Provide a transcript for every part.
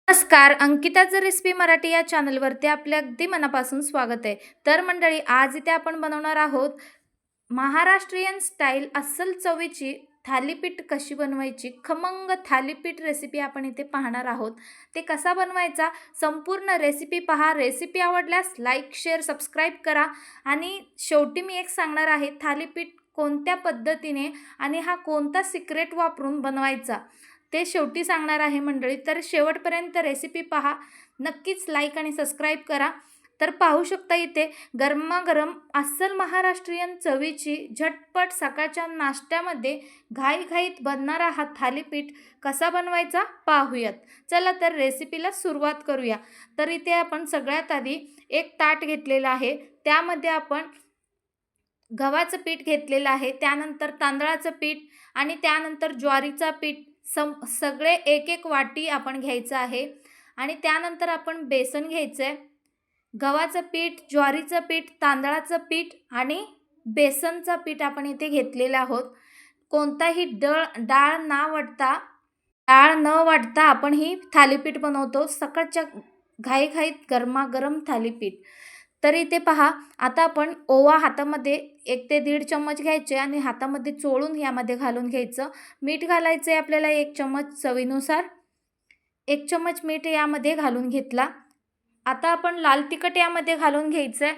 नमस्कार, अंकिताचं रेसिपी मराठी या चॅनलवरती आपले अगदी मनापासून स्वागत आहे. तर मंडळी, आज इथे आपण बनवणार आहोत महाराष्ट्रीयन स्टाईल अस्सल चवीची थालीपीठ कशी बनवायची, खमंग थालीपीठ रेसिपी आपण इथे पाहणार आहोत. ते कसा बनवायचा संपूर्ण रेसिपी पहा. रेसिपी आवडल्यास लाईक, शेअर, सबस्क्राईब करा. आणि शेवटी मी एक सांगणार आहे, थालीपीठ कोणत्या पद्धतीने आणि हा कोणता सिक्रेट वापरून बनवायचा ते शेवटी सांगणार आहे मंडळी. तर शेवटपर्यंत रेसिपी पहा. नक्कीच लाईक आणि सबस्क्राईब करा. तर पाहू शकता इथे गरमागरम अस्सल महाराष्ट्रीयन चवीची झटपट सकाळच्या नाश्त्यामध्ये घाईघाईत बनणारा हा थालीपीठ कसा बनवायचा पाहूयात. चला तर रेसिपीला सुरुवात करूया. तर इथे आपण सगळ्यात आधी एक ताट घेतलेलं आहे. त्यामध्ये आपण गव्हाचं पीठ घेतलेलं आहे, त्यानंतर तांदळाचं पीठ आणि त्यानंतर ज्वारीचं पीठ सगळे एक एक वाटी आपण घ्यायचं आहे. आणि त्यानंतर आपण बेसन घ्यायचं आहे. गव्हाचं पीठ, ज्वारीचं पीठ, तांदळाचं पीठ आणि बेसनचं पीठ आपण इथे घेतलेलं आहोत. कोणताही डाळ न वाटता आपण ही थालीपीठ बनवतो, सकाळच्या घाईघाईत गरमागरम थालीपीठ. तर इथे पहा, आता आपण ओवा हातामध्ये 1 ते 1.5 चम्मच घ्यायचे आणि हातामध्ये चोळून यामध्ये घालून घ्यायचं. मीठ घालायचं आहे आपल्याला 1 चम्मच चवीनुसार. 1 चम्मच मीठ यामध्ये घालून घेतला. आता आपण लाल तिखट यामध्ये घालून घ्यायचं आहे.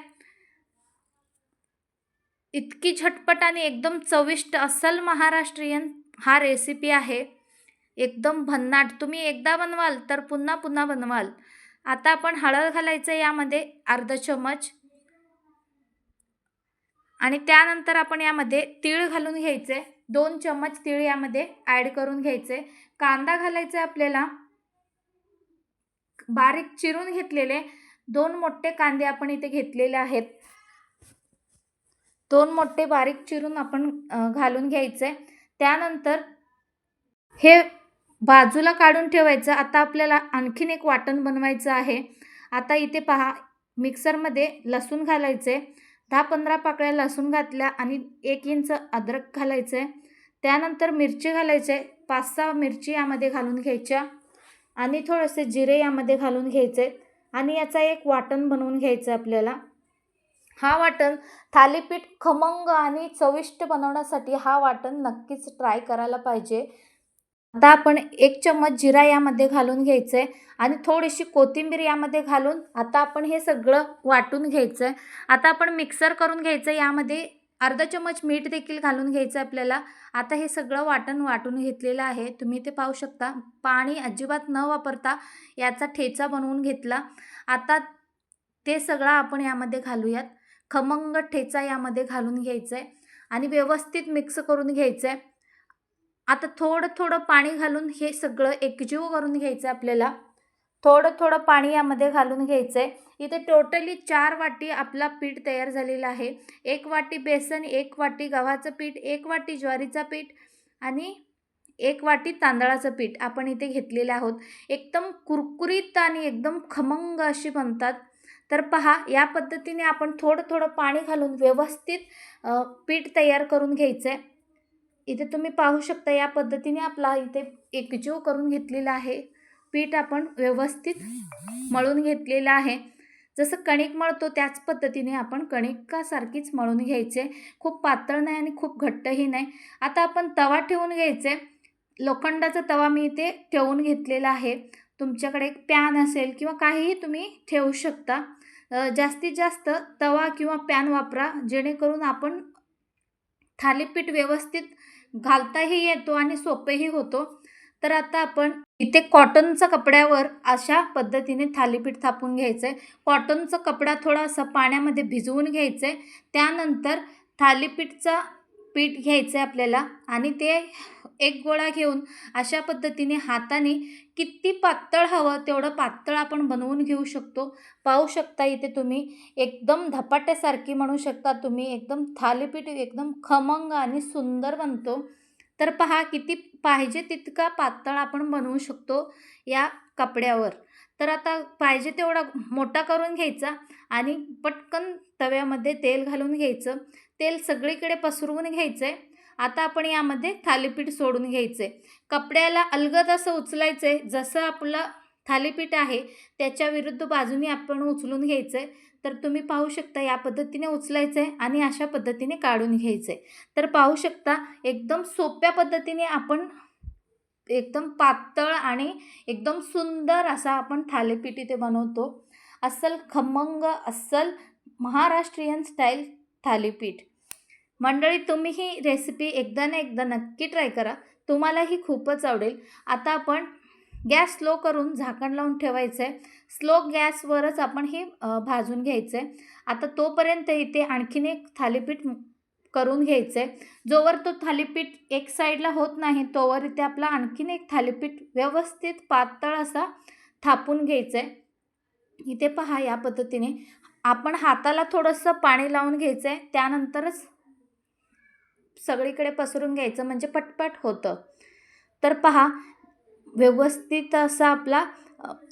इतकी झटपट आणि एकदम चविष्ट अस्सल महाराष्ट्रीयन हा रेसिपी आहे. एकदम भन्नाट. तुम्ही एकदा बनवाल तर पुन्हा पुन्हा बनवाल. आता आपण हळद घालायचं यामध्ये अर्धा चम्मच. आणि त्यानंतर आपण यामध्ये तीळ घालून घ्यायचे. 2 चम्मच तीळ यामध्ये ॲड करून घ्यायचे. कांदा घालायचा आपल्याला. बारीक चिरून घेतलेले 2 मोठे कांदे आपण इथे घेतलेले आहेत. 2 मोठे बारीक चिरून आपण घालून घ्यायचे. त्यानंतर हे बाजूला काढून ठेवायचं. आता आपल्याला आणखीन एक वाटण बनवायचं आहे. आता इथे पहा, मिक्सरमध्ये लसूण घालायचे. 10-15 पाकळ्या लसूण घातल्या आणि 1 इंच अद्रक घालायचे. त्यानंतर मिरची घालायचे. 5-6 मिरची यामध्ये घालून घ्यायच्या आणि थोडेसे जिरे यामध्ये घालून घ्यायचे आणि याचा एक वाटण बनवून घ्यायचं आपल्याला. हा वाटण थालीपीठ खमंग आणि चविष्ट बनवण्यासाठी हा वाटण नक्कीच ट्राय करायला पाहिजे. आता आपण 1 चम्मच जिरा यामध्ये घालून घ्यायचं आहे आणि थोडीशी कोथिंबीर यामध्ये घालून आता आपण हे सगळं वाटून घ्यायचं आहे. आता आपण मिक्सर करून घ्यायचं. यामध्ये अर्धा चम्मच मीठ देखील घालून घ्यायचं आपल्याला. आता हे सगळं वाटण वाटून घेतलेलं आहे. तुम्ही ते पाहू शकता. पाणी अजिबात न वापरता याचा ठेचा बनवून घेतला. आता ते सगळं आपण यामध्ये घालूयात. खमंग ठेचा यामध्ये घालून घ्यायचं आहे आणि व्यवस्थित मिक्स करून घ्यायचं आहे. आता थोडं थोडं पाणी घालून हे सगळं एकजीव करून घ्यायचं आपल्याला. थोडं थोडं पाणी यामध्ये घालून घ्यायचं आहे. इथे टोटली 4 वाटी आपला पीठ तयार झालेला आहे. 1 वाटी बेसन, 1 वाटी गव्हाचं पीठ, 1 वाटी ज्वारीचं पीठ आणि 1 वाटी तांदळाचं पीठ आपण इथे घेतलेलं आहोत. एकदम कुरकुरीत आणि एकदम खमंग अशी बनतात. तर पहा, या पद्धतीने आपण थोडं थोडं पाणी घालून व्यवस्थित पीठ तयार करून घ्यायचं आहे. इथे तुम्ही पाहू शकता, या पद्धतीने आपला इथे एकजीव करून घेतलेला आहे. पीठ आपण व्यवस्थित मळून घेतलेलं आहे. जसं कणिक मळतो त्याच पद्धतीने आपण कणिकासारखीच मळून घ्यायचे. खूप पातळ नाही आणि खूप घट्टही नाही. आता आपण तवा ठेवून घ्यायचे. लोखंडाचा तवा मी इथे ठेवून घेतलेला आहे. तुमच्याकडे एक पॅन असेल किंवा काहीही तुम्ही ठेवू शकता. जास्तीत जास्त तवा किंवा पॅन वापरा, जेणेकरून आपण थालीपीठ व्यवस्थित घालताही येतो आणि सोपेही होतो. तर आता आपण इथे कॉटनच्या कपड्यावर अशा पद्धतीने थालीपीठ थापून घ्यायचं आहे. कॉटनचा कपडा थोडासा पाण्यामध्ये भिजवून घ्यायचं आहे. त्यानंतर थालीपीठचा पीठ घ्यायचं आहे आपल्याला आणि ते एक गोळा घेऊन अशा पद्धतीने हाताने किती पातळ हवं तेवढं पातळ आपण बनवून घेऊ शकतो. पाहू शकता इथे तुम्ही एकदम धपाट्यासारखी म्हणू शकता तुम्ही. एकदम थालीपीठ एकदम खमंग आणि सुंदर बनतो. तर पहा, किती पाहिजे तितका पातळ आपण बनवू शकतो या कपड्यावर. तर आता पाहिजे तेवढा मोठा करून घ्यायचा आणि पटकन तव्यामध्ये तेल घालून घ्यायचं. तेल सगळीकडे पसरवून घ्यायचं आहे. आता आपण यामध्ये थालीपीठ सोडून घ्यायचं आहे. कपड्याला अलगद असं उचलायचं आहे, जसं आपलं थालीपीठ आहे त्याच्या विरुद्ध बाजूने आपण उचलून घ्यायचं आहे. तर तुम्ही पाहू शकता या पद्धतीने उचलायचं आहे आणि अशा पद्धतीने काढून घ्यायचं आहे. तर पाहू शकता एकदम सोप्या पद्धतीने आपण एकदम पातळ आणि एकदम सुंदर असा आपण थालीपीठ इथे बनवतो. अस्सल खमंग अस्सल महाराष्ट्रीयन स्टाईल थालीपीठ. मंडळी तुम्ही ही रेसिपी एकदा ना एकदा नक्की ट्राय करा. तुम्हालाही खूपच आवडेल. आता आपण गॅस स्लो करून झाकण लावून ठेवायचं आहे. स्लो गॅसवरच आपण हे भाजून घ्यायचं आहे. आता तोपर्यंत इथे आणखीन एक थालीपीठ करून घ्यायचं आहे. जोवर तो थालीपीठ एक साईडला होत नाही तोवर इथे आपला आणखीन एक थालीपीठ व्यवस्थित पातळ असा थापून घ्यायचं आहे. इथे पहा या पद्धतीने आपण हाताला थोडंसं पाणी लावून घ्यायचं आहे. त्यानंतरच सगळीकडे पसरून घ्यायचं म्हणजे पटपट होतं. तर पहा व्यवस्थित असा आपला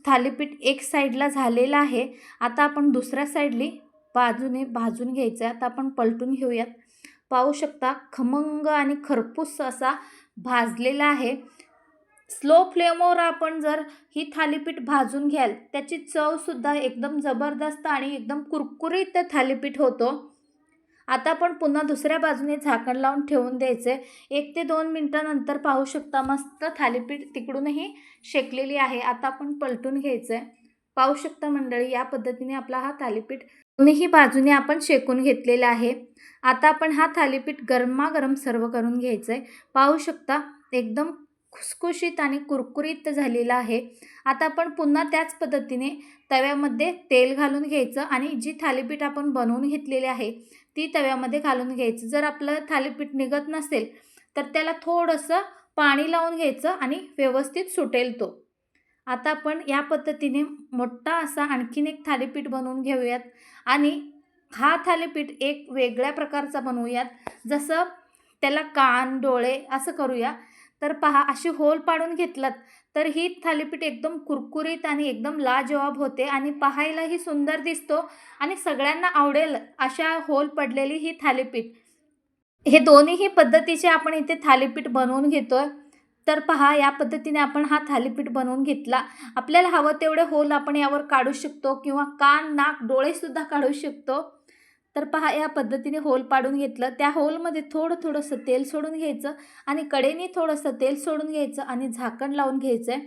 थालीपीठ एक साईडला झालेला आहे. आता आपण दुसऱ्या साईडली बाजूने भाजून घ्यायचं आहे. आता आपण पलटून घेऊयात. पाहू शकता खमंग आणि खरपूस असा भाजलेला आहे. स्लो फ्लेमवर आपण जर ही थालीपीठ भाजून घ्याल त्याची चवसुद्धा एकदम जबरदस्त आणि एकदम कुरकुरीत थालीपीठ होतो. आता आपण पुन्हा दुसऱ्या बाजूने झाकण लावून ठेवून द्यायचं आहे. 1 ते 2 मिनटानंतर पाहू शकता मस्त थालीपीठ तिकडूनही शेकलेली आहे. आता आपण पलटून घ्यायचं आहे. पाहू शकता मंडळी या पद्धतीने आपला हा थालीपीठ दोन्ही बाजूने आपण शेकून घेतलेला आहे. आता आपण हा थालीपीठ गरमागरम सर्व करून घ्यायचं आहे. पाहू शकता एकदम खुसखुशीत आणि कुरकुरीत झालेला आहे. आता आपण पुन्हा त्याच पद्धतीने तव्यामध्ये तेल घालून घ्यायचं आणि जी थालीपीठ आपण बनवून घेतलेली आहे ती तव्यामध्ये घालून घ्यायचं. जर आपलं थालीपीठ निघत नसेल तर त्याला थोडंसं पाणी लावून घ्यायचं आणि व्यवस्थित सुटेल तो. आता आपण या पद्धतीने मोठा असा आणखीन एक थालीपीठ बनवून घेऊयात आणि हा थालीपीठ एक वेगळ्या प्रकारचा बनवूयात. जसं त्याला कान डोळे असं करूया. तर पहा अशी होल पाडून घेतलात तर ही थालीपीठ एकदम कुरकुरीत आणि एकदम लाजवाब होते आणि पाहायलाही सुंदर दिसतो आणि सगळ्यांना आवडेल अशा होल पडलेली ही थालीपीठ. हे दोन्हीही पद्धतीचे आपण इथे थालीपीठ बनवून घेतोय. तर पहा या पद्धतीने आपण हा थालीपीठ बनवून घेतला. आपल्याला हवं तेवढे होल आपण यावर काढू शकतो किंवा कान नाक डोळेसुद्धा काढू शकतो. तर पहा या पद्धतीने होल पाडून घेतलं. त्या होलमध्ये थोडंसं तेल सोडून घ्यायचं आणि कडेने थोडंसं तेल सोडून घ्यायचं आणि झाकण लावून घ्यायचं आहे.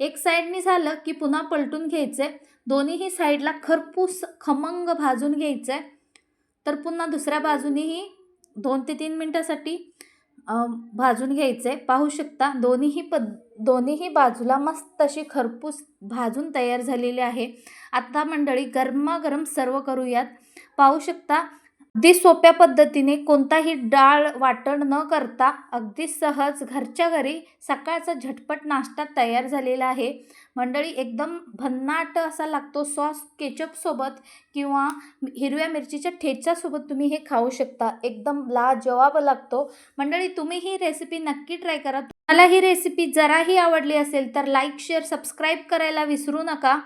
एक साईडने झालं की पुन्हा पलटून घ्यायचं आहे. दोन्हीही साईडला खरपूस खमंग भाजून घ्यायचं आहे. तर पुन्हा दुसऱ्या बाजूनेही 2 ते 3 मिनटासाठी भाजून घ्यायचं आहे. पाहू शकता दोन्हीही बाजूला मस्त अशी खरपूस भाजून तयार झालेली आहे. आता मंडळी गरमागरम सर्व करूयात. पाहू शकता अगदी सोप्या पद्धतीने कोणताही डाळ वाटण न करता अगदी सहज घरच्या घरी सकाळचा झटपट नाश्ता तयार झालेला आहे. मंडळी एकदम भन्नाट असा लागतो. सॉस केचपसोबत किंवा हिरव्या मिरचीच्या ठेच्यासोबत तुम्ही हे खाऊ शकता. एकदम लाजवाब लागतो. मंडळी तुम्ही ही रेसिपी नक्की ट्राय करा. तुम्हाला ही रेसिपी जराही आवडली असेल तर लाईक शेअर सबस्क्राईब करायला विसरू नका.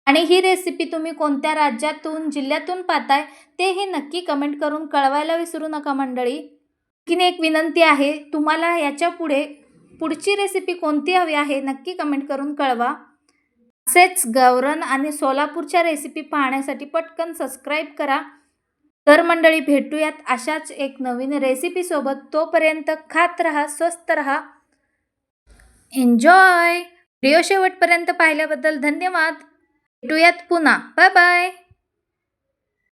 आणि ही रेसिपी तुम्ही कोणत्या राज्यातून जिल्ह्यातून पाहताय ते हे नक्की कमेंट करून कळवायला विसरू नका मंडळी. आणखीन एक विनंती आहे, तुम्हाला याच्या पुढची रेसिपी कोणती हवी आहे नक्की कमेंट करून कळवा. असेच गावरान आणि सोलापूरच्या रेसिपी पाहण्यासाठी पटकन सबस्क्राईब करा. तर मंडळी भेटूयात अशाच एक नवीन रेसिपीसोबत. तोपर्यंत खात रहा, स्वस्त रहा, एन्जॉय. व्हिडिओ शेवटपर्यंत पाहिल्याबद्दल धन्यवाद. भेटूयात पुन्हा. Bye bye.